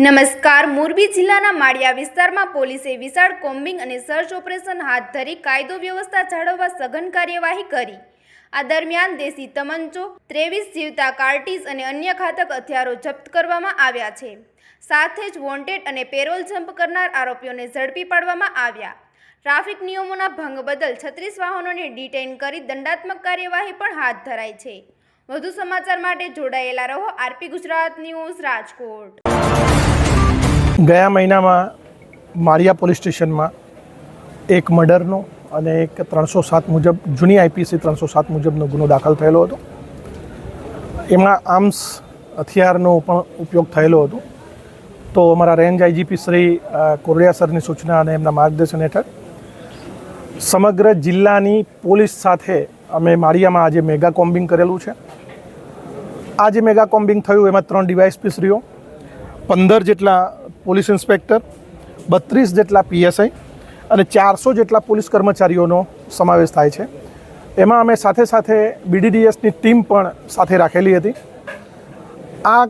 નમસ્કાર. મોરબી જિલ્લાના માળિયા વિસ્તારમાં પોલીસે વિશાળ કોમ્બિંગ અને સર્ચ ઓપરેશન હાથ ધરી કાયદો વ્યવસ્થા જાળવવા સઘન કાર્યવાહી કરી. આ દરમિયાન દેશી તમંચો, 23 જીવતા કાર્ટીઝ અને અન્ય ઘાતક હથિયારો જપ્ત કરવામાં આવ્યા છે. સાથે જ વોન્ટેડ અને પેરોલ જમ્પ કરનાર આરોપીઓને ઝડપી પાડવામાં આવ્યા. ટ્રાફિક નિયમોના ભંગ બદલ 36 વાહનોને ડિટેઇન કરી દંડાત્મક કાર્યવાહી પણ હાથ ધરાઈ છે. વધુ સમાચાર માટે જોડાયેલા રહો આરપી ગુજરાત ન્યૂઝ, રાજકોટ. ગયા મહિનામાં માળિયા પોલીસ સ્ટેશનમાં એક મર્ડરનો અને એક 307 મુજબ જૂની આઈપીસી 307 મુજબનો ગુનો દાખલ થયેલો હતો. એમાં આર્મ્સ હથિયારનો પણ ઉપયોગ થયેલો હતો. તો અમારા રેન્જ આઈજીપી શ્રી કોરડિયા સરની સૂચના અને એમના માર્ગદર્શન હેઠળ સમગ્ર જિલ્લાની પોલીસ સાથે અમે માળિયામાં આજે મેગા કોમ્બિંગ કરેલું છે. આ જે મેગા કોમ્બિંગ થયું એમાં 3 ડીવાયએસપી શ્રીઓ, 15 જેટલા પોલીસ ઇન્સ્પેક્ટર, 32 જેટલા પીએસઆઈ અને 400 જેટલા પોલીસ કર્મચારીઓનો સમાવેશ થાય છે. એમાં અમે સાથે સાથે બીડીડીએસની ટીમ પણ સાથે રાખેલી હતી. આ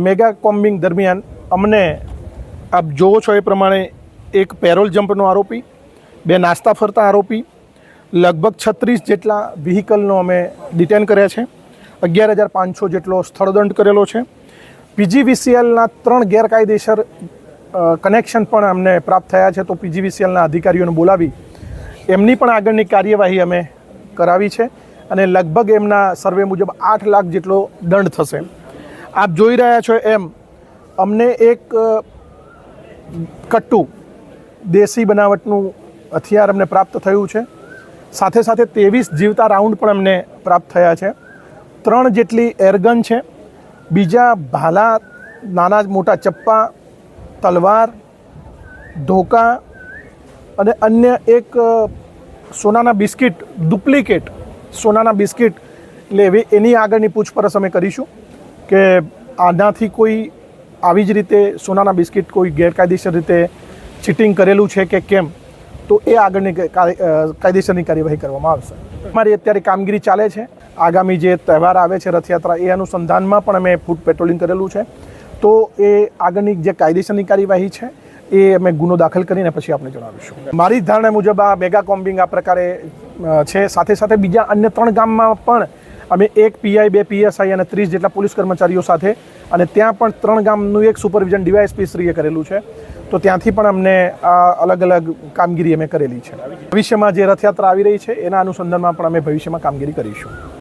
મેગા કોમ્બિંગ દરમિયાન અમને આપ જોવો છો એ પ્રમાણે એક પેરોલ જમ્પનો આરોપી, 2 નાસ્તા ફરતા આરોપી, લગભગ 36 જેટલા વ્હીકલનો અમે ડિટેન કર્યા છે. 11,500 જેટલો સ્થળદંડ કરેલો છે. પીજીવીસીએલના 3 ગેરકાયદેસર કનેક્શન પણ અમને પ્રાપ્ત થયા છે. તો પીજીવીસીએલના અધિકારીઓને બોલાવી એમની પણ આગળની કાર્યવાહી અમે કરાવી છે અને લગભગ એમના સર્વે મુજબ 8 લાખ જેટલો દંડ થશે. આપ જોઈ રહ્યા છો એમ અમને એક કટ્ટુ દેશી બનાવટનું હથિયાર અમને પ્રાપ્ત થયું છે. સાથે સાથે 23 જીવતા રાઉન્ડ પણ અમને પ્રાપ્ત થયા છે. 3 જેટલી એરગન છે. બીજા ભાલા, નાના મોટા ચપ્પા, તલવાર, ધોકા અને અન્ય એક સોનાના બિસ્કિટ, ડુપ્લિકેટ સોનાના બિસ્કિટ એટલે એની આગળની પૂછપરછ અમે કરીશું કે આનાથી કોઈ આવી જ રીતે સોનાના બિસ્કિટ કોઈ ગેરકાયદેસર રીતે ચીટિંગ કરેલું છે કે કેમ, તો એ આગળની કાયદેસરની કાર્યવાહી કરવામાં આવશે. અમારી અત્યારે કામગીરી ચાલે છે. આગામી જે તહેવાર આવે છે રથયાત્રા, એ અનુસંધાનમાં પણ અમે ફૂટ પેટ્રોલિંગ કરેલું છે. તો એ આગળની જે કાયદેસરની કાર્યવાહી છે એ અમે ગુનો દાખલ કરીને પછી આપણે જણાવીશું. મારી ધારણા મુજબ આ મેગા કોમ્બિંગ આ પ્રકારે છે. સાથે સાથે બીજા અન્ય 3 ગામમાં પણ અમે 1 પીઆઈ, 2 પીએસઆઈ અને 30 જેટલા પોલીસ કર્મચારીઓ સાથે, અને ત્યાં પણ 3 ગામનું એક સુપરવિઝન ડીવાયએસપી શ્રીએ કરેલું છે. તો ત્યાંથી પણ અમને અલગ અલગ કામગીરી અમે કરેલી છે. ભવિષ્યમાં જે રથયાત્રા આવી રહી છે એના અનુસંધાનમાં પણ અમે ભવિષ્યમાં કામગીરી કરીશું.